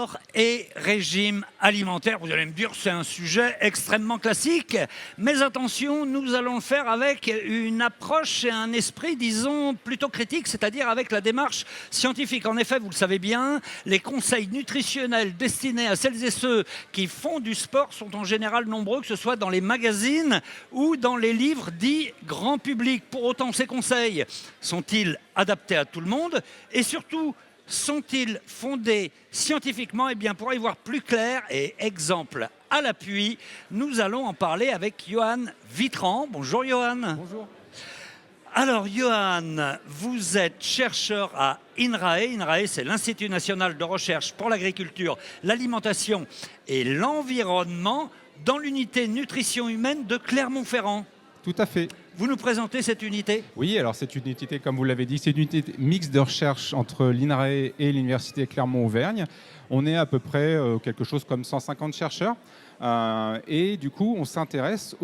Sport et régime alimentaire. Vous allez me dire, c'est un sujet extrêmement classique. Mais attention, nous allons le faire avec une approche et un esprit, disons, plutôt critique, c'est-à-dire avec la démarche scientifique. En effet, vous le savez bien, les conseils nutritionnels destinés à celles et ceux qui font du sport sont en général nombreux, que ce soit dans les magazines ou dans les livres dits grand public. Pour autant, ces conseils sont-ils adaptés à tout le monde? Et surtout, sont-ils fondés scientifiquement? Eh bien, pour y voir plus clair et exemple à l'appui, nous allons en parler avec Johan Vitran. Bonjour Johan. Bonjour. Alors Johan, vous êtes chercheur à INRAE. INRAE, c'est l'Institut national de recherche pour l'agriculture, l'alimentation et l'environnement dans l'unité nutrition humaine de Clermont-Ferrand. Tout à fait. Vous nous présentez cette unité? Oui, alors c'est une unité, comme vous l'avez dit, c'est une unité mixte de recherche entre l'INRAE et l'Université Clermont-Auvergne. On est à peu près quelque chose comme 150 chercheurs. Et du coup, on s'intéresse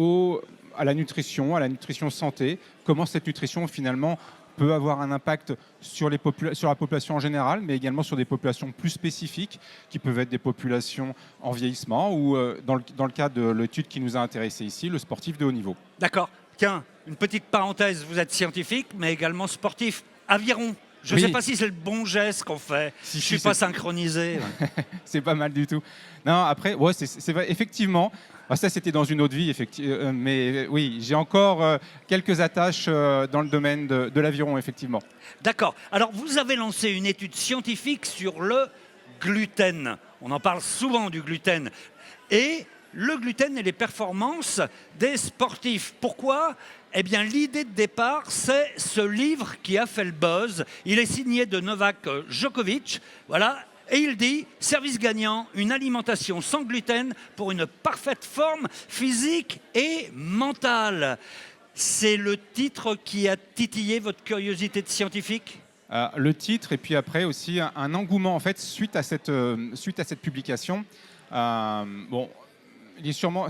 à la nutrition santé, comment cette nutrition finalement peut avoir un impact sur la population en général, mais également sur des populations plus spécifiques, qui peuvent être des populations en vieillissement ou, dans le cas de l'étude qui nous a intéressés ici, le sportif de haut niveau. D'accord. Tiens, une petite parenthèse, vous êtes scientifique, mais également sportif. Aviron. Je ne sais pas si c'est le bon geste qu'on fait. Je ne suis pas synchronisé. C'est pas mal du tout. Non, après, ouais, c'est vrai, effectivement. Ça, c'était dans une autre vie, mais oui, j'ai encore quelques attaches dans le domaine de l'aviron, effectivement. D'accord. Alors, vous avez lancé une étude scientifique sur le gluten. On en parle souvent du gluten. Et le gluten et les performances des sportifs. Pourquoi ? Eh bien, l'idée de départ, c'est ce livre qui a fait le buzz. Il est signé de Novak Djokovic. Voilà. Et il dit « Service gagnant, une alimentation sans gluten pour une parfaite forme physique et mentale ». C'est le titre qui a titillé votre curiosité de scientifique ? Le titre, et puis après aussi un engouement, en fait, suite à cette publication.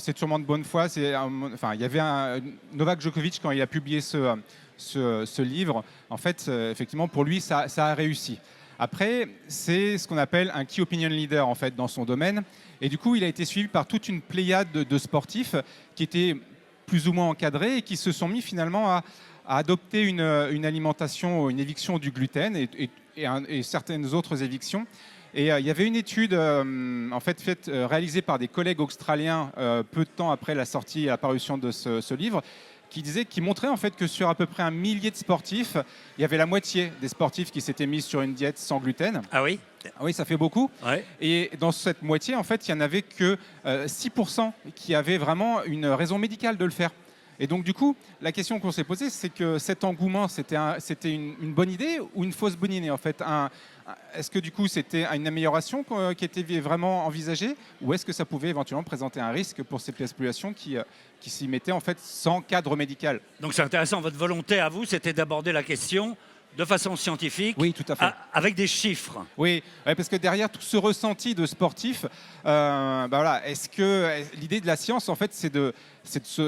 C'est sûrement de bonne foi. Il y avait Novak Djokovic, quand il a publié ce livre, en fait, effectivement, pour lui, ça a réussi. Après, c'est ce qu'on appelle un key opinion leader en fait, dans son domaine. Et du coup, il a été suivi par toute une pléiade de sportifs qui étaient plus ou moins encadrés et qui se sont mis finalement à adopter une alimentation, une éviction du gluten et certaines autres évictions. Et il y avait une étude en fait, réalisée par des collègues australiens peu de temps après la sortie et la parution de ce livre, qui montrait en fait que sur à peu près 1 millier de sportifs, il y avait la moitié des sportifs qui s'étaient mis sur une diète sans gluten. Ah oui ? Oui, ça fait beaucoup. Ouais. Et dans cette moitié, en fait, il n'y en avait que 6% qui avaient vraiment une raison médicale de le faire. Et donc, du coup, la question qu'on s'est posée, c'est que cet engouement, c'était une bonne idée ou une fausse bonne idée, en fait. Est-ce que, du coup, c'était une amélioration qui était vraiment envisagée ou est-ce que ça pouvait éventuellement présenter un risque pour ces populations qui s'y mettaient, en fait, sans cadre médical? Donc, c'est intéressant. Votre volonté à vous, c'était d'aborder la question de façon scientifique, oui, tout à fait. Avec des chiffres. Oui, parce que derrière tout ce ressenti de sportif, est-ce que l'idée de la science, en fait, c'est de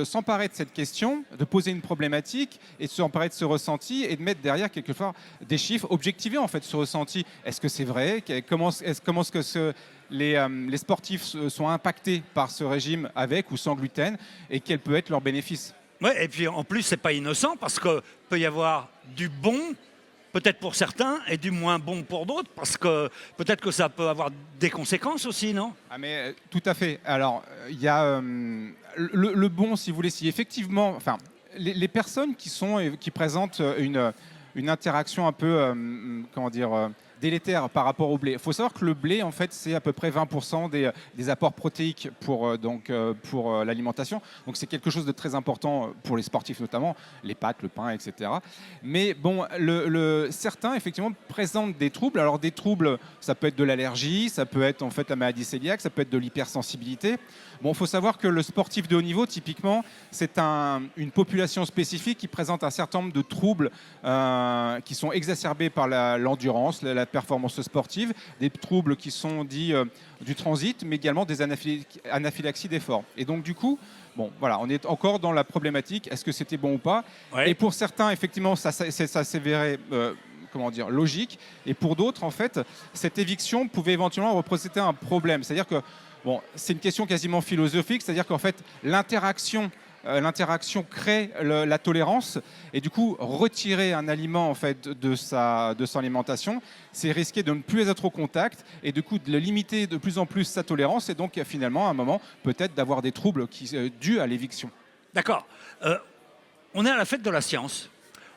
s'emparer de cette question, de poser une problématique et de s'emparer de ce ressenti et de mettre derrière quelquefois des chiffres, objectiver en fait ce ressenti. Est-ce que c'est vrai? Comment est-ce que les sportifs sont impactés par ce régime avec ou sans gluten et quel peut être leur bénéfice? Oui, et puis en plus, c'est pas innocent parce qu'il peut y avoir du bon, peut-être pour certains, et du moins bon pour d'autres, parce que peut-être que ça peut avoir des conséquences aussi, non ? Ah mais tout à fait. Alors, il y a le bon, si vous voulez, si effectivement, enfin, les personnes qui présentent une interaction un peu, délétère par rapport au blé. Il faut savoir que le blé, en fait, c'est à peu près 20% des apports protéiques pour l'alimentation. Donc, c'est quelque chose de très important pour les sportifs notamment, les pâtes, le pain, etc. Mais bon, certains, effectivement, présentent des troubles. Alors, des troubles, ça peut être de l'allergie, ça peut être en fait la maladie cœliaque, ça peut être de l'hypersensibilité. Bon, il faut savoir que le sportif de haut niveau, typiquement, c'est une population spécifique qui présente un certain nombre de troubles qui sont exacerbés par l'endurance, la performance sportive, des troubles qui sont dits du transit, mais également des anaphylaxies d'effort. Et donc, du coup, bon, voilà, on est encore dans la problématique, est-ce que c'était bon ou pas? Ouais. Et pour certains, effectivement, ça s'avérait comment dire, logique. Et pour d'autres, en fait, cette éviction pouvait éventuellement représenter un problème. C'est-à-dire que, bon, c'est une question quasiment philosophique, c'est-à-dire qu'en fait, l'interaction crée la tolérance, et du coup retirer un aliment en fait de son alimentation, c'est risquer de ne plus être au contact et du coup de limiter de plus en plus sa tolérance, et donc finalement à un moment peut-être d'avoir des troubles dus à l'éviction. D'accord. On est à la fête de la science.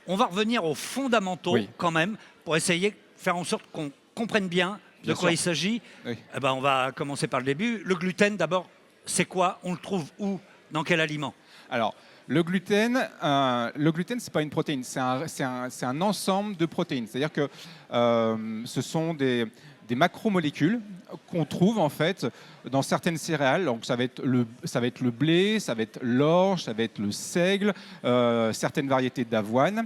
On va revenir aux fondamentaux Oui. quand même pour essayer de faire en sorte qu'on comprenne bien de Bien quoi sûr. il s'agit. Oui. Eh ben, on va commencer par le début. Le gluten, d'abord, c'est quoi? On le trouve où? Dans quel aliment? Alors, le gluten, c'est pas une protéine, c'est un ensemble de protéines. C'est-à-dire que ce sont des macromolécules qu'on trouve en fait dans certaines céréales. Donc ça va être le blé, ça va être l'orge, ça va être le seigle, certaines variétés d'avoine.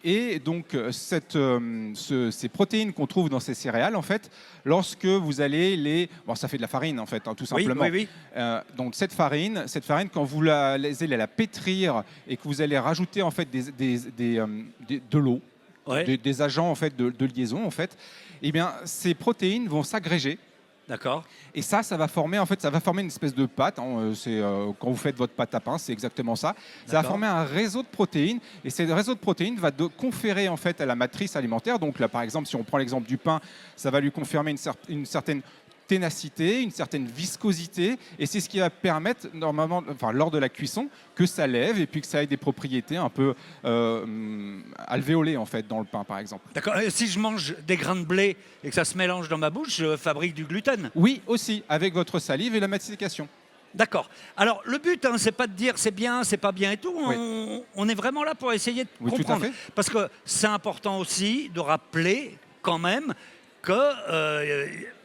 Et donc ces protéines qu'on trouve dans ces céréales, en fait, lorsque vous allez ça fait de la farine en fait, hein, tout simplement. Oui. Donc cette farine, quand vous allez la pétrir et que vous allez rajouter en fait de l'eau, Ouais. des agents en fait de liaison en fait, eh bien ces protéines vont s'agréger. D'accord. Et ça va former une espèce de pâte. Hein, quand vous faites votre pâte à pain, c'est exactement ça. Ça va D'accord. former un réseau de protéines, et ce réseau de protéines va conférer en fait à la matrice alimentaire. Donc là, par exemple, si on prend l'exemple du pain, ça va lui conférer une certaine ténacité, une certaine viscosité, et c'est ce qui va permettre normalement, lors de la cuisson, que ça lève et puis que ça ait des propriétés un peu alvéolées en fait dans le pain, par exemple. D'accord. Si je mange des grains de blé et que ça se mélange dans ma bouche, je fabrique du gluten. Oui, aussi avec votre salive et la mastication. D'accord. Alors, le but, hein, c'est pas de dire c'est bien, c'est pas bien et tout. Oui. On est vraiment là pour essayer de Oui, tout à comprendre. fait. Parce que c'est important aussi de rappeler quand même que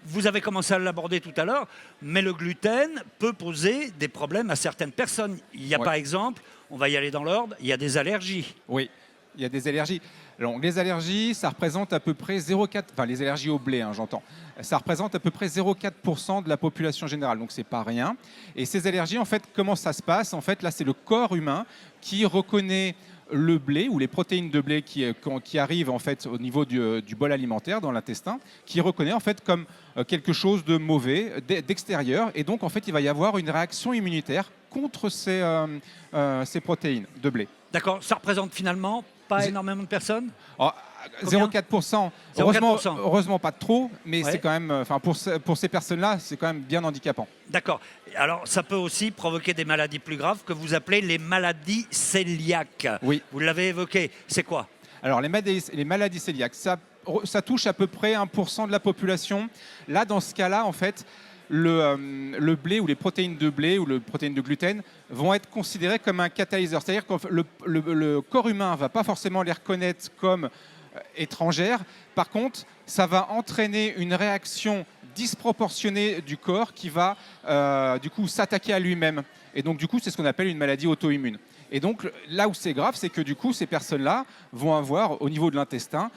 vous avez commencé à l'aborder tout à l'heure, mais le gluten peut poser des problèmes à certaines personnes. Il y a Ouais. par exemple, on va y aller dans l'ordre, il y a des allergies. Oui, il y a des allergies. Alors, les allergies, ça représente à peu près 0,4, les allergies au blé, hein, j'entends. Ça représente à peu près 0,4% de la population générale, donc c'est pas rien. Et ces allergies, en fait, comment ça se passe? En fait, là, c'est le corps humain qui reconnaît le blé ou les protéines de blé qui arrivent en fait au niveau du bol alimentaire dans l'intestin, qui reconnaît en fait comme quelque chose de mauvais, d'extérieur, et donc en fait il va y avoir une réaction immunitaire contre ces protéines de blé. D'accord. Ça représente finalement pas Zé- énormément de personnes. Alors, Combien? 0,4%, 0,4%. heureusement pas trop, mais Ouais. c'est quand même, pour ces personnes-là, c'est quand même bien handicapant. D'accord. Alors, ça peut aussi provoquer des maladies plus graves que vous appelez les maladies cœliaques. Oui. Vous l'avez évoqué. C'est quoi? Alors les maladies cœliaques, ça touche à peu près 1% de la population. Là, dans ce cas-là, en fait, le blé ou les protéines de blé ou les protéines de gluten vont être considérées comme un catalyseur. C'est-à-dire que le corps humain ne va pas forcément les reconnaître comme étrangères. Par contre, ça va entraîner une réaction disproportionnée du corps qui va du coup s'attaquer à lui-même. Et donc du coup, c'est ce qu'on appelle une maladie auto-immune. Et donc là où c'est grave, c'est que du coup, ces personnes-là vont avoir au niveau de l'intestin,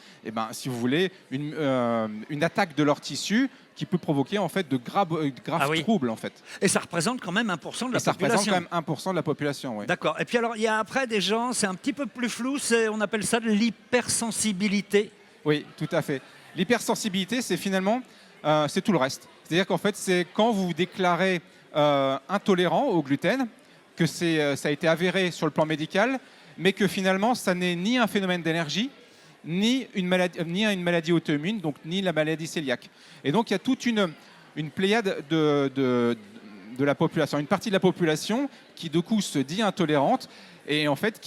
si vous voulez, une attaque de leur tissu qui peut provoquer en fait de graves Ah oui. troubles en fait. Et ça représente quand même 1% de la Et ça représente population. quand même 1% de la population. Oui. D'accord. Et puis alors, il y a après des gens, c'est un petit peu plus flou, on appelle ça de l'hypersensibilité. Oui, tout à fait. L'hypersensibilité, c'est finalement, c'est tout le reste. C'est-à-dire qu'en fait, c'est quand vous vous déclarez intolérant au gluten, que ça a été avéré sur le plan médical, mais que finalement, ça n'est ni un phénomène d'allergie, ni une maladie auto-immune, donc ni la maladie cœliaque. Et donc, il y a toute une pléiade de la population, une partie de la population qui, du coup, se dit intolérante, et en fait,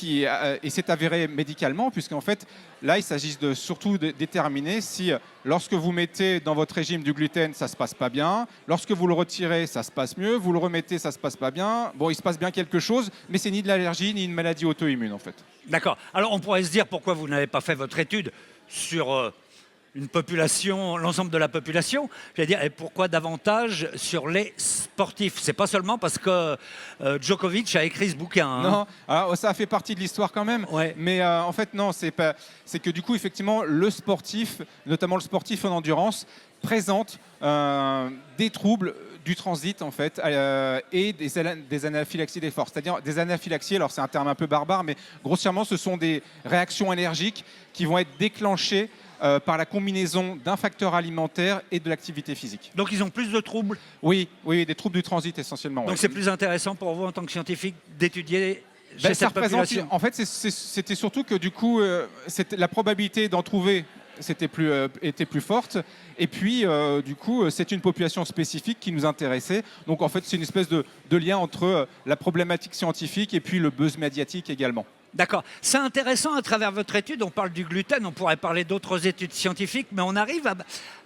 et c'est avéré médicalement, puisqu'en fait, là, il s'agit surtout de déterminer si, lorsque vous mettez dans votre régime du gluten, ça se passe pas bien. Lorsque vous le retirez, ça se passe mieux. Vous le remettez, ça se passe pas bien. Bon, il se passe bien quelque chose, mais c'est ni de l'allergie, ni une maladie auto-immune, en fait. D'accord. Alors, on pourrait se dire pourquoi vous n'avez pas fait votre étude sur une population, l'ensemble de la population. J'allais dire, et pourquoi davantage sur les sportifs? C'est pas seulement parce que Djokovic a écrit ce bouquin. Hein. Non, alors, ça fait partie de l'histoire quand même. Ouais. Mais en fait, non, c'est que du coup, effectivement, le sportif, notamment le sportif en endurance, présente des troubles du transit en fait et des anaphylaxies des forces. C'est-à-dire des anaphylaxies, alors c'est un terme un peu barbare, mais grossièrement ce sont des réactions allergiques qui vont être déclenchées par la combinaison d'un facteur alimentaire et de l'activité physique. Donc ils ont plus de troubles. Oui, oui, des troubles du transit essentiellement. Donc ouais. c'est plus intéressant pour vous en tant que scientifique d'étudier Ben, chez ça cette représente, population. en fait, c'était surtout que du coup, la probabilité d'en trouver était plus forte. Et puis, du coup, c'est une population spécifique qui nous intéressait. Donc, en fait, c'est une espèce de lien entre la problématique scientifique et puis le buzz médiatique également. D'accord. C'est intéressant à travers votre étude. On parle du gluten, on pourrait parler d'autres études scientifiques, mais on arrive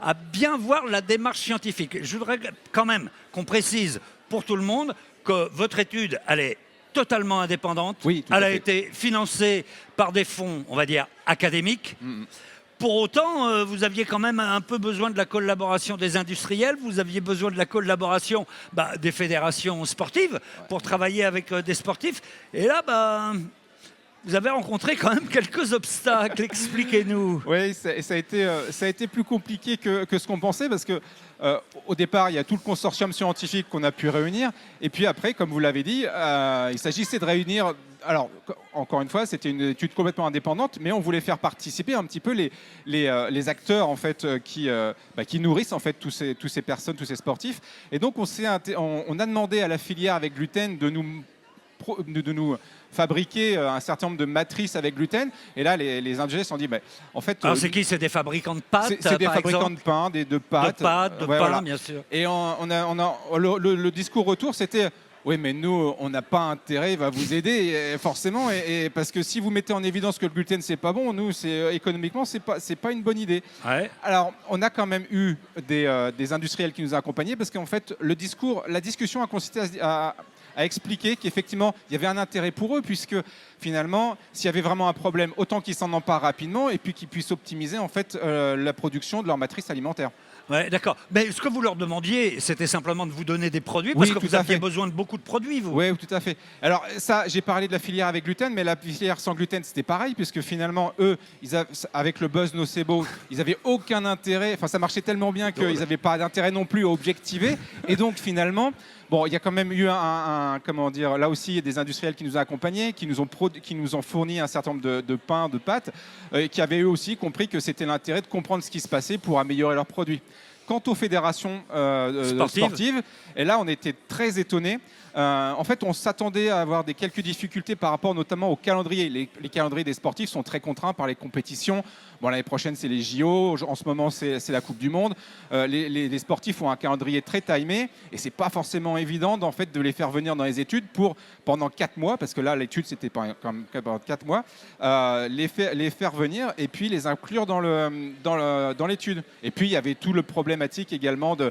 à bien voir la démarche scientifique. Je voudrais quand même qu'on précise pour tout le monde que votre étude, elle est totalement indépendante. Oui, tout elle à a fait. été financée par des fonds, on va dire, académiques. Pour autant, vous aviez quand même un peu besoin de la collaboration des industriels, vous aviez besoin de la collaboration des fédérations sportives pour travailler avec des sportifs. Et là, vous avez rencontré quand même quelques obstacles. Expliquez-nous. Oui, ça a été plus compliqué que ce qu'on pensait parce que au départ, il y a tout le consortium scientifique qu'on a pu réunir. Et puis après, comme vous l'avez dit, il s'agissait de réunir. Alors, encore une fois, c'était une étude complètement indépendante, mais on voulait faire participer un petit peu les acteurs en fait, qui nourrissent en fait tous ces personnes, tous ces sportifs. Et donc, on a demandé à la filière avec gluten de nous fabriquer un certain nombre de matrices avec gluten. Et là, les ingénieurs se sont dit, en fait... Alors, c'est qui? C'est des fabricants de pâtes, c'est des par fabricants exemple de pain, de pâtes. De pâtes, de Ouais, pain, voilà. bien sûr. Et le discours retour, c'était... Oui, mais nous, on n'a pas intérêt à vous aider, forcément, et parce que si vous mettez en évidence que le gluten, c'est pas bon, nous, économiquement, c'est pas une bonne idée. Ouais. Alors, on a quand même eu des industriels qui nous ont accompagnés, parce qu'en fait, la discussion a consisté à expliquer qu'effectivement, il y avait un intérêt pour eux, puisque finalement, s'il y avait vraiment un problème, autant qu'ils s'en emparent rapidement, et puis qu'ils puissent optimiser en fait la production de leur matrice alimentaire. Ouais, d'accord. Mais ce que vous leur demandiez, c'était simplement de vous donner des produits, Oui, parce que tout vous à aviez fait. besoin de beaucoup de produits, vous. Oui, tout à fait. Alors ça, j'ai parlé de la filière avec gluten, mais la filière sans gluten, c'était pareil, puisque finalement, eux, avec le buzz nocebo, ils n'avaient aucun intérêt, enfin ça marchait tellement bien qu'ils n'avaient pas d'intérêt non plus à objectiver. Et donc finalement, bon, il y a quand même eu comment dire, là aussi, il y a des industriels qui nous ont accompagnés, qui nous ont fourni un certain nombre de pains, de pâtes, qui avaient eux aussi compris que c'était l'intérêt de comprendre ce qui se passait pour améliorer leurs produits. Quant aux fédérations sportives, et là, on était très étonnés. En fait, on s'attendait à avoir quelques difficultés par rapport notamment au calendrier. Les calendriers des sportifs sont très contraints par les compétitions. Bon, l'année prochaine, c'est les JO. En ce moment, c'est la Coupe du Monde. Les sportifs ont un calendrier très timé et c'est pas forcément évident en fait, de les faire venir dans les études pendant 4 mois, parce que là, l'étude, c'était pendant 4 mois, les faire venir et puis les inclure dans l'étude. Et puis, il y avait tout le problématique également de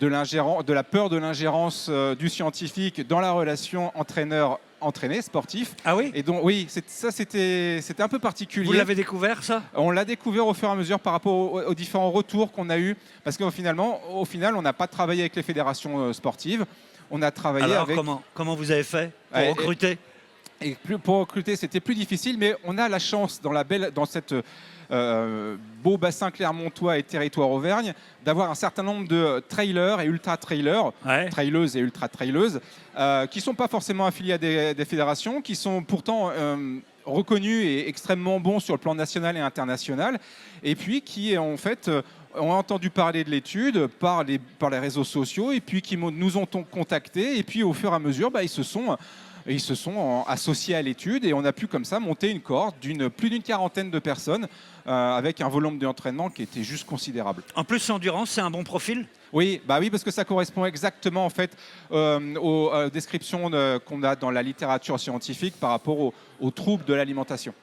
la peur de l'ingérence du scientifique dans la relation entraîneur-entraîné, sportif. Ah oui? Et donc, oui, c'était un peu particulier. Vous l'avez découvert, ça? On l'a découvert au fur et à mesure par rapport aux différents retours qu'on a eus. Parce qu'au final, on n'a pas travaillé avec les fédérations sportives. On a travaillé Alors, avec... comment vous avez fait pour recruter? Pour recruter, c'était plus difficile, mais on a la chance dans cette beau bassin clermontois et territoire Auvergne d'avoir un certain nombre de trailers et ultra-trailers, traileuses et ultra-traileuses, qui ne sont pas forcément affiliés à des fédérations, qui sont pourtant reconnus et extrêmement bons sur le plan national et international, et puis qui en fait ont entendu parler de l'étude par les réseaux sociaux, et puis qui nous ont contactés, et puis au fur et à mesure, ils se sont associés à l'étude et on a pu comme ça monter une cohorte plus d'une quarantaine de personnes avec un volume d'entraînement qui était juste considérable. En plus, Endurance, c'est un bon profil? Oui, parce que ça correspond exactement en fait aux descriptions qu'on a dans la littérature scientifique par rapport aux troubles de l'alimentation.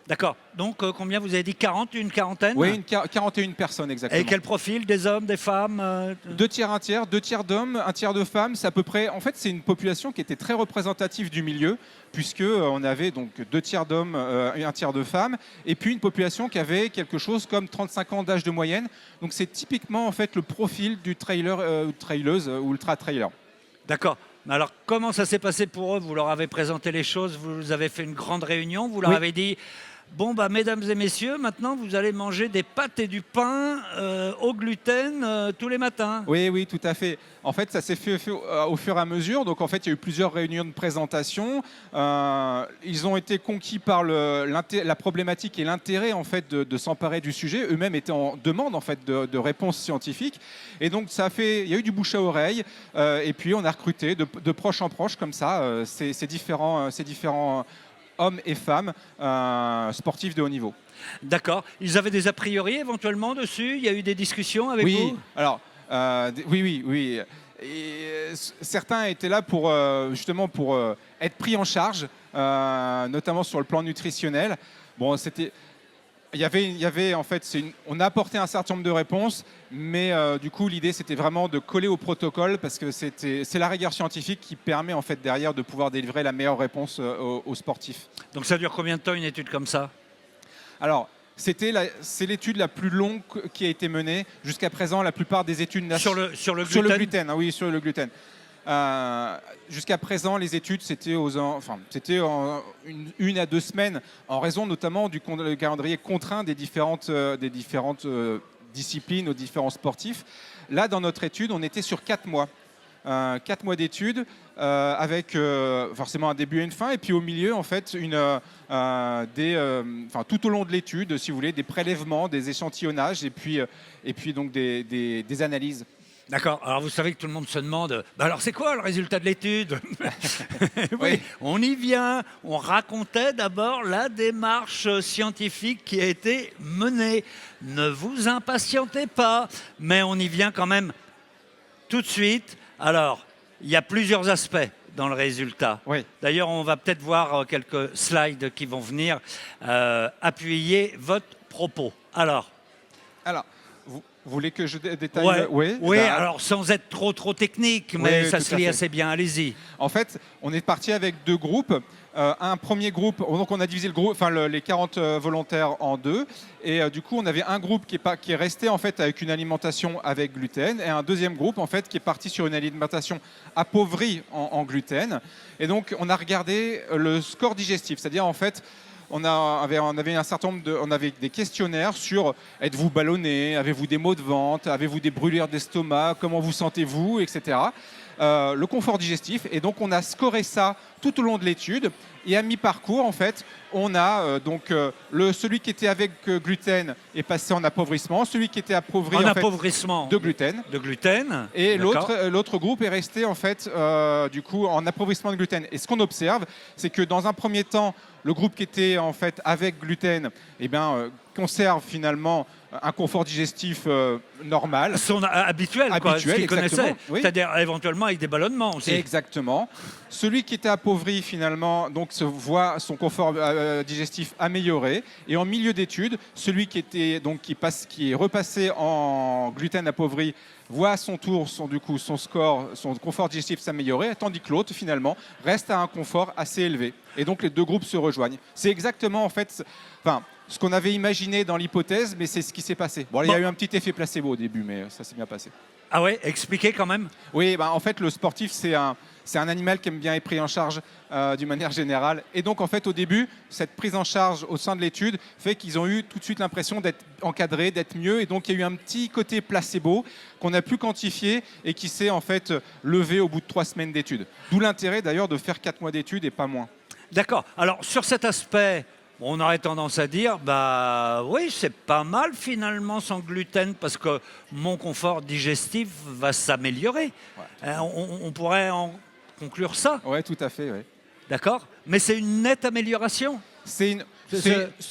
D'accord. Donc, combien vous avez dit? 40, une quarantaine? Oui, 41 personnes exactement. Et quel profil? Des hommes, des femmes? 2 tiers, 1 tiers, 2 tiers d'hommes, 1 tiers de femmes. C'est à peu près. En fait, c'est une population qui était très représentative du milieu, puisque on avait donc 2 tiers d'hommes et 1 tiers de femmes, et puis une population qui avait quelque chose comme 35 ans d'âge de moyenne. Donc, c'est typiquement en fait le profil du trailer, traileuse ou ultra trailer. D'accord. Alors, comment ça s'est passé pour eux? Vous leur avez présenté les choses, vous avez fait une grande réunion, vous leur avez dit Bon, bah, mesdames et messieurs, maintenant, vous allez manger des pâtes et du pain au gluten tous les matins. Oui, oui, tout à fait. En fait, ça s'est fait au fur et à mesure. Donc, en fait, il y a eu plusieurs réunions de présentation. Ils ont été conquis par la problématique et l'intérêt en fait de s'emparer du sujet. Eux-mêmes étaient en demande en fait de réponses scientifiques. Et donc, il y a eu du bouche à oreille. Et puis, on a recruté de proche en proche comme ça ces différents hommes et femmes sportifs de haut niveau. D'accord. Ils avaient des a priori éventuellement dessus. Il y a eu des discussions avec Oui, vous. alors, oui. Et certains étaient là pour justement pour être pris en charge, notamment sur le plan nutritionnel. Bon, il y avait en fait, on a apporté un certain nombre de réponses, mais du coup, l'idée c'était vraiment de coller au protocole parce que c'est la rigueur scientifique qui permet en fait derrière de pouvoir délivrer la meilleure réponse aux sportifs. Donc ça dure combien de temps une étude comme ça? Alors, c'est l'étude la plus longue qui a été menée jusqu'à présent. La plupart des études Sur le sur gluten. le gluten, oui, sur le gluten. Jusqu'à présent, les études, c'était en une à 2 semaines, en raison notamment du calendrier contraint des différentes disciplines aux différents sportifs. Là, dans notre étude, on était sur 4 mois. 4 mois d'études avec forcément un début et une fin, et puis au milieu, en fait, tout au long de l'étude, si vous voulez, des prélèvements, des échantillonnages, et puis donc des analyses. D'accord. Alors vous savez que tout le monde se demande, bah alors c'est quoi le résultat de l'étude? Oui. On y vient. On racontait d'abord la démarche scientifique qui a été menée. Ne vous impatientez pas, mais on y vient quand même tout de suite. Alors, il y a plusieurs aspects dans le résultat. Oui. D'ailleurs, on va peut-être voir quelques slides qui vont venir appuyer votre propos. Alors, Vous voulez que je détaille? ouais, oui, alors sans être trop technique, mais Oui, ça tout se à lit fait. assez bien. Allez-y. En fait, on est parti avec 2 groupes. Un premier groupe, donc on a divisé les 40 volontaires en 2. Et du coup, on avait un groupe qui est resté en fait avec une alimentation avec gluten, et un deuxième groupe en fait qui est parti sur une alimentation appauvrie en gluten. Et donc, on a regardé le score digestif, c'est-à-dire en fait, on avait un certain nombre on avait des questionnaires sur êtes-vous ballonné, avez-vous des maux de ventre, avez-vous des brûlures d'estomac, comment vous sentez-vous, etc. Le confort digestif. Et donc, on a scoré ça tout au long de l'étude. Et à mi-parcours, en fait, on a celui qui était avec gluten est passé en appauvrissement, celui qui était appauvri Appauvrissement de gluten. de gluten. Et D'accord. l'autre groupe est resté en fait du coup en appauvrissement de gluten. Et ce qu'on observe, c'est que dans un premier temps, le groupe qui était en fait avec gluten, conserve finalement un confort digestif normal. Son habituel, quoi, ce qu'il exactement, connaissait. oui. C'est-à-dire éventuellement avec des ballonnements aussi. Exactement. Celui qui était appauvri finalement donc se voit son confort digestif amélioré, et en milieu d'étude, celui qui est repassé en gluten appauvri voit à son tour son score, son confort digestif s'améliorer, tandis que l'autre finalement reste à un confort assez élevé. Et donc les 2 groupes se rejoignent. C'est exactement en fait, ce qu'on avait imaginé dans l'hypothèse, mais c'est ce qui s'est passé. Bon, il y a eu un petit effet placebo au début, mais ça s'est bien passé. Ah ouais, expliquez quand même. Oui, en fait, le sportif, c'est un animal qui aime bien être pris en charge d'une manière générale. Et donc, en fait, au début, cette prise en charge au sein de l'étude fait qu'ils ont eu tout de suite l'impression d'être encadrés, d'être mieux. Et donc, il y a eu un petit côté placebo qu'on a pu quantifier et qui s'est en fait levé au bout de 3 semaines d'études. D'où l'intérêt d'ailleurs de faire 4 mois d'études et pas moins. D'accord. Alors, sur cet aspect, on aurait tendance à dire, bah oui, c'est pas mal finalement sans gluten parce que mon confort digestif va s'améliorer. Ouais. On pourrait en conclure ça, Oui, tout à fait. Ouais. d'accord? Mais c'est une nette amélioration. C'est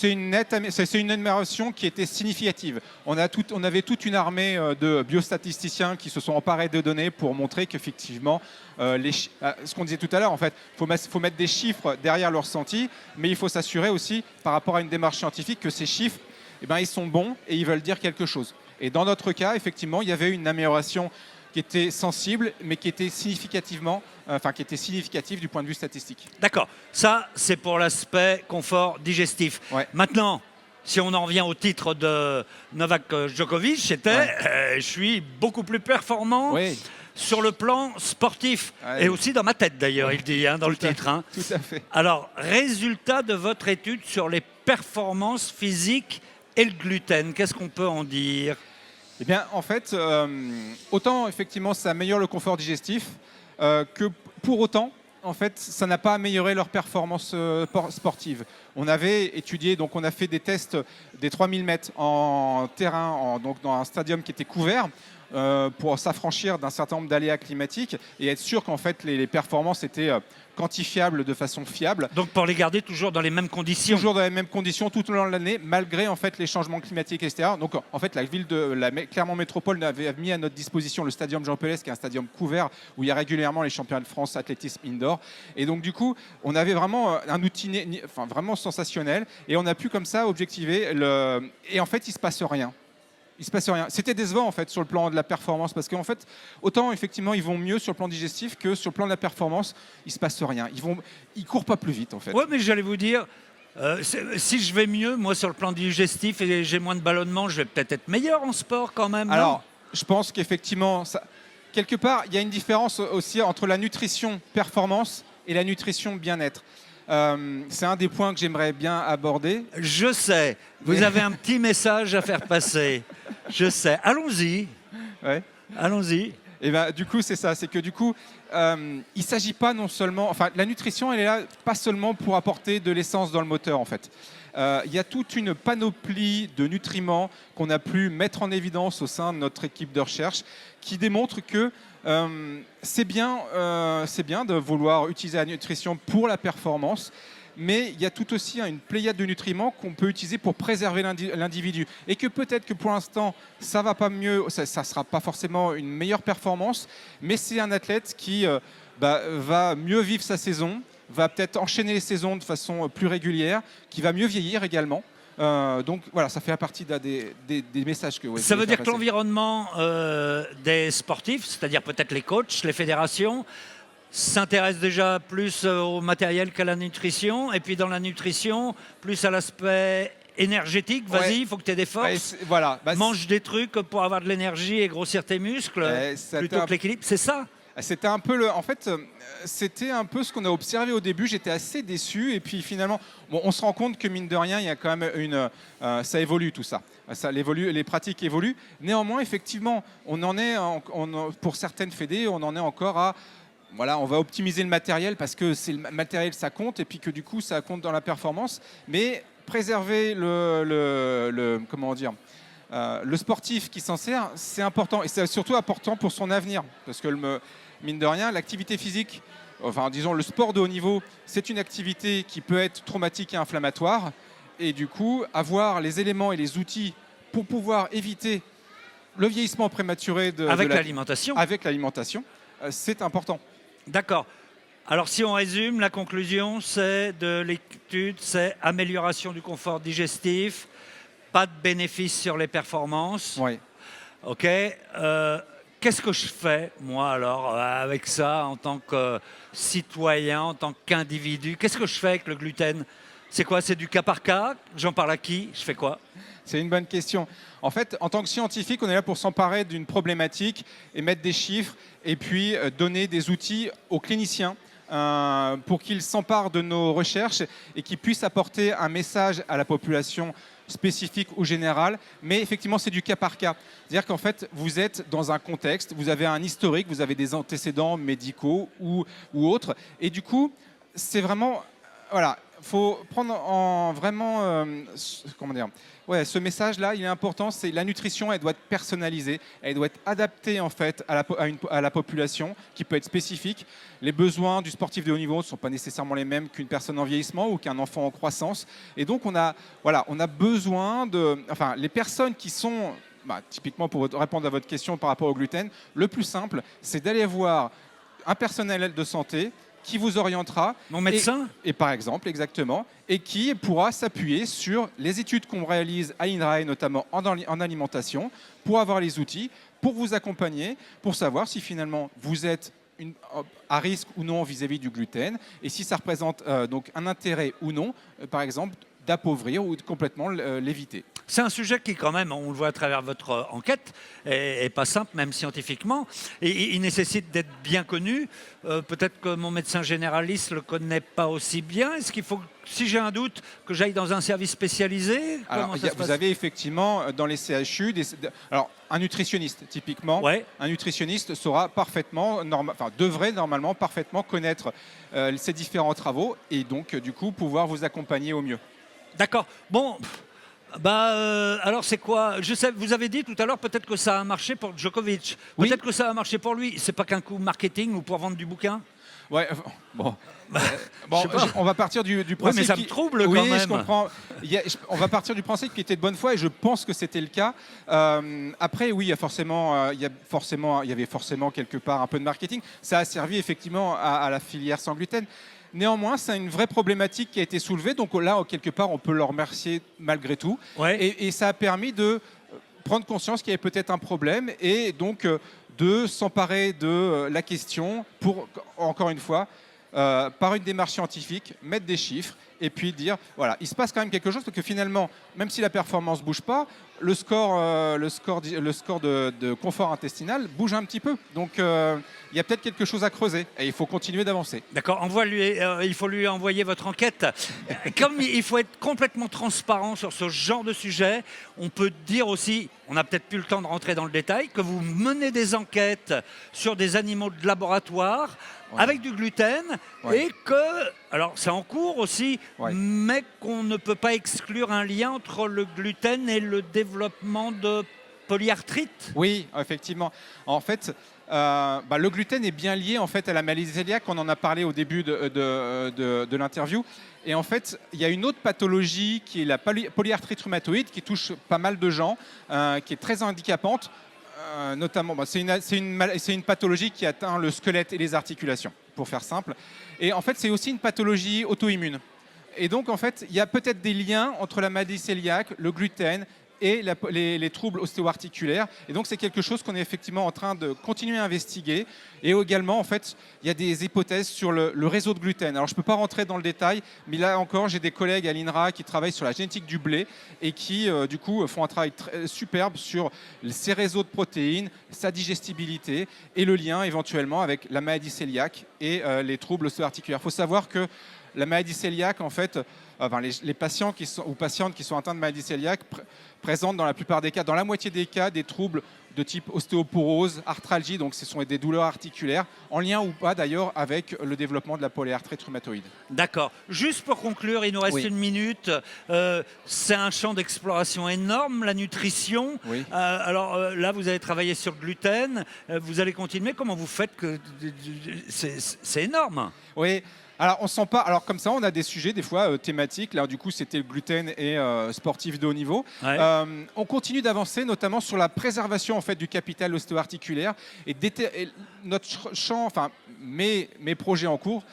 une amélioration qui était significative. On avait toute une armée de biostatisticiens qui se sont emparés de données pour montrer qu'effectivement, ce qu'on disait tout à l'heure, en fait, faut mettre des chiffres derrière le ressenti, mais il faut s'assurer aussi, par rapport à une démarche scientifique, que ces chiffres, ils sont bons et ils veulent dire quelque chose. Et dans notre cas, effectivement, il y avait une amélioration qui était sensible, mais qui était significative du point de vue statistique. D'accord. Ça, c'est pour l'aspect confort digestif. Ouais. Maintenant, si on en revient au titre de Novak Djokovic, c'était Ouais. je suis beaucoup plus performant. Oui. sur le plan sportif. Ouais. Et aussi dans ma tête d'ailleurs, il dit dans le Tout à titre. Hein. Tout à fait. Alors, résultat de votre étude sur les performances physiques et le gluten, qu'est-ce qu'on peut en dire? Eh bien, en fait, autant effectivement ça améliore le confort digestif, que pour autant, en fait, ça n'a pas amélioré leur performance sportive. On avait étudié, donc on a fait des tests des 3000 mètres en terrain, donc dans un stadium qui était couvert, pour s'affranchir d'un certain nombre d'aléas climatiques et être sûr qu'en fait les performances étaient quantifiables de façon fiable. Donc pour les garder toujours dans les mêmes conditions. Toujours dans les mêmes conditions tout au long de l'année, malgré en fait les changements climatiques, etc. Donc en fait la ville de la Clermont Métropole avait mis à notre disposition le stadium Jean Pelès, qui est un stadium couvert où il y a régulièrement les championnats de France athlétisme indoor. Et donc du coup, on avait vraiment un outil vraiment sensationnel et on a pu comme ça objectiver et en fait il se passe rien. Il se passe rien. C'était décevant en fait sur le plan de la performance parce qu'en fait autant effectivement ils vont mieux sur le plan digestif que sur le plan de la performance, il se passe rien. Ils courent pas plus vite en fait. Oui, mais j'allais vous dire, si je vais mieux, moi sur le plan digestif et j'ai moins de ballonnement, je vais peut-être être meilleur en sport quand même. Alors, je pense qu'effectivement, quelque part, il y a une différence aussi entre la nutrition performance et la nutrition bien-être. C'est un des points que j'aimerais bien aborder. Je sais, vous avez un petit message à faire passer. Je sais. Allons-y. Ouais. Allons-y. Et ben, du coup, c'est ça. C'est que du coup, il ne s'agit pas non seulement... Enfin, la nutrition, elle est là pas seulement pour apporter de l'essence dans le moteur, en fait. Il y a toute une panoplie de nutriments qu'on a pu mettre en évidence au sein de notre équipe de recherche qui démontrent que c'est bien de vouloir utiliser la nutrition pour la performance, mais il y a tout aussi une pléiade de nutriments qu'on peut utiliser pour préserver l'individu. Et que peut-être que pour l'instant, ça va pas mieux, ça ne sera pas forcément une meilleure performance, mais c'est un athlète qui va mieux vivre sa saison, va peut-être enchaîner les saisons de façon plus régulière, qui va mieux vieillir également. Donc voilà, ça fait partie des messages que... Ça veut dire que l'environnement des sportifs, c'est-à-dire peut-être les coachs, les fédérations, s'intéresse déjà plus au matériel qu'à la nutrition, et puis dans la nutrition, plus à l'aspect énergétique. Vas-y, il faut que tu aies des forces. Voilà. Mange des trucs pour avoir de l'énergie et grossir tes muscles, plutôt que l'équilibre. C'est ça. C'était un peu c'était un peu ce qu'on a observé au début. J'étais assez déçu et puis finalement, on se rend compte que mine de rien, il y a quand même ça évolue tout ça. Les pratiques évoluent. Néanmoins, effectivement, pour certaines fédés, on en est encore à voilà, on va optimiser le matériel parce que c'est le matériel, ça compte et puis que du coup, ça compte dans la performance. Mais préserver comment dire. Le sportif qui s'en sert, c'est important et c'est surtout important pour son avenir parce que mine de rien, l'activité physique, enfin disons le sport de haut niveau, c'est une activité qui peut être traumatique et inflammatoire et du coup avoir les éléments et les outils pour pouvoir éviter le vieillissement prématuré avec l'alimentation. Avec l'alimentation, c'est important. D'accord. Alors si on résume, la conclusion de l'étude, c'est amélioration du confort digestif, pas de bénéfice sur les performances. Oui. Ok. Qu'est-ce que je fais, moi, alors, avec ça, en tant que citoyen, en tant qu'individu? Qu'est-ce que je fais avec le gluten? C'est quoi? C'est du cas par cas? J'en parle à qui? Je fais quoi? C'est une bonne question. En fait, en tant que scientifique, on est là pour s'emparer d'une problématique et mettre des chiffres et puis donner des outils aux cliniciens pour qu'ils s'emparent de nos recherches et qu'ils puissent apporter un message à la population spécifique ou générale, mais effectivement c'est du cas par cas. C'est-à-dire qu'en fait vous êtes dans un contexte, vous avez un historique, vous avez des antécédents médicaux ou autres, et du coup c'est vraiment, voilà, faut prendre en vraiment, comment dire, ouais, ce message-là, il est important, c'est la nutrition, elle doit être personnalisée, elle doit être adaptée en fait à la population, qui peut être spécifique. Les besoins du sportif de haut niveau ne sont pas nécessairement les mêmes qu'une personne en vieillissement ou qu'un enfant en croissance. Et donc on a besoin enfin, les personnes qui sont, typiquement pour répondre à votre question par rapport au gluten, le plus simple, c'est d'aller voir un personnel de santé qui vous orientera. Mon médecin ? Et par exemple, exactement, et qui pourra s'appuyer sur les études qu'on réalise à INRAE, notamment en alimentation, pour avoir les outils, pour vous accompagner, pour savoir si finalement vous êtes à risque ou non vis-à-vis du gluten, et si ça représente donc un intérêt ou non, par exemple, d'appauvrir ou de complètement l'éviter. C'est un sujet qui, quand même, on le voit à travers votre enquête, est pas simple, même scientifiquement. Et il nécessite d'être bien connu. Peut-être que mon médecin généraliste ne le connaît pas aussi bien. Est-ce qu'il faut, si j'ai un doute, que j'aille dans un service spécialisé? Alors, Comment ça se passe? vous avez effectivement dans les CHU, alors un nutritionniste typiquement, Ouais. un nutritionniste saura parfaitement, devrait normalement parfaitement connaître ces différents travaux et donc du coup pouvoir vous accompagner au mieux. D'accord. Bon. Alors c'est quoi? Je sais, vous avez dit tout à l'heure peut-être que ça a marché pour Djokovic. Oui. Peut-être que ça a marché pour lui. C'est pas qu'un coup marketing ou pour vendre du bouquin? Ouais, bon. Je sais pas. On va partir du Ouais, principe. mais ça me trouble quand oui, même. je comprends. On va partir du principe qui était de bonne foi et je pense que c'était le cas. Après, oui, il y avait forcément quelque part un peu de marketing. Ça a servi effectivement à la filière sans gluten. Néanmoins, c'est une vraie problématique qui a été soulevée. Donc là, quelque part, on peut leur remercier malgré tout. Ouais. Et ça a permis de prendre conscience qu'il y avait peut-être un problème et donc de s'emparer de la question pour, encore une fois, par une démarche scientifique, mettre des chiffres et puis dire, voilà, il se passe quand même quelque chose parce que finalement, même si la performance ne bouge pas, le score de confort intestinal bouge un petit peu. Donc, il y a peut-être quelque chose à creuser et il faut continuer d'avancer. D'accord, il faut lui envoyer votre enquête. Comme il faut être complètement transparent sur ce genre de sujet, on peut dire aussi, on n'a peut-être plus le temps de rentrer dans le détail, que vous menez des enquêtes sur des animaux de laboratoire avec du gluten et que, alors c'est en cours aussi, mais qu'on ne peut pas exclure un lien entre le gluten et le développement de polyarthrite. Oui, effectivement. En fait, le gluten est bien lié en fait à la maladie cœliaque. On en a parlé au début de l'interview. Et en fait, il y a une autre pathologie qui est la polyarthrite rhumatoïde qui touche pas mal de gens, qui est très handicapante. Notamment, c'est une pathologie qui atteint le squelette et les articulations, pour faire simple. Et en fait, c'est aussi une pathologie auto-immune. Et donc, en fait, il y a peut-être des liens entre la maladie cœliaque, le gluten et les troubles ostéo-articulaires. Et donc, c'est quelque chose qu'on est effectivement en train de continuer à investiguer. Et également, en fait, il y a des hypothèses sur le réseau de gluten. Alors, je ne peux pas rentrer dans le détail, mais là encore, j'ai des collègues à l'INRA qui travaillent sur la génétique du blé et qui, du coup, font un travail superbe sur ces réseaux de protéines, sa digestibilité et le lien éventuellement avec la maladie cœliaque et les troubles ostéo-articulaires. Il faut savoir que la maladie cœliaque, en fait, les patients patientes qui sont atteints de maladie cœliaque présentent dans la plupart des cas, dans la moitié des cas, des troubles de type ostéoporose, arthralgie, donc ce sont des douleurs articulaires, en lien ou pas d'ailleurs avec le développement de la polyarthrite rhumatoïde. D'accord. Juste pour conclure, il nous reste une minute. C'est un champ d'exploration énorme, la nutrition. Oui. Là, vous avez travaillé sur le gluten. Vous allez continuer. Comment vous faites que c'est énorme? Oui. Alors, on sent pas. Alors, comme ça, on a des sujets, des fois, thématiques. Là, du coup, c'était le gluten et sportif de haut niveau. Ouais. On continue d'avancer, notamment sur la préservation, en fait, du capital ostéo-articulaire. Et notre champ, enfin, mes projets en cours,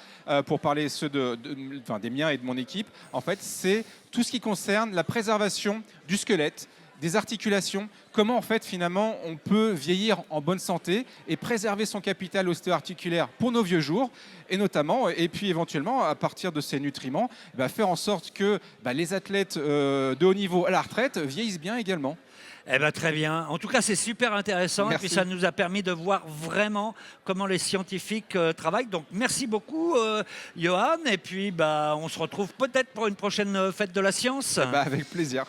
pour parler ceux des miens et de mon équipe, en fait, c'est tout ce qui concerne la préservation du squelette, des articulations, comment en fait finalement on peut vieillir en bonne santé et préserver son capital ostéo-articulaire pour nos vieux jours et notamment, et puis éventuellement à partir de ces nutriments, faire en sorte que les athlètes de haut niveau à la retraite vieillissent bien également. Eh ben, très bien. En tout cas, c'est super intéressant. Merci. Et puis, ça nous a permis de voir vraiment comment les scientifiques travaillent. Donc, merci beaucoup, Johan. Et puis, on se retrouve peut-être pour une prochaine fête de la science. Avec plaisir.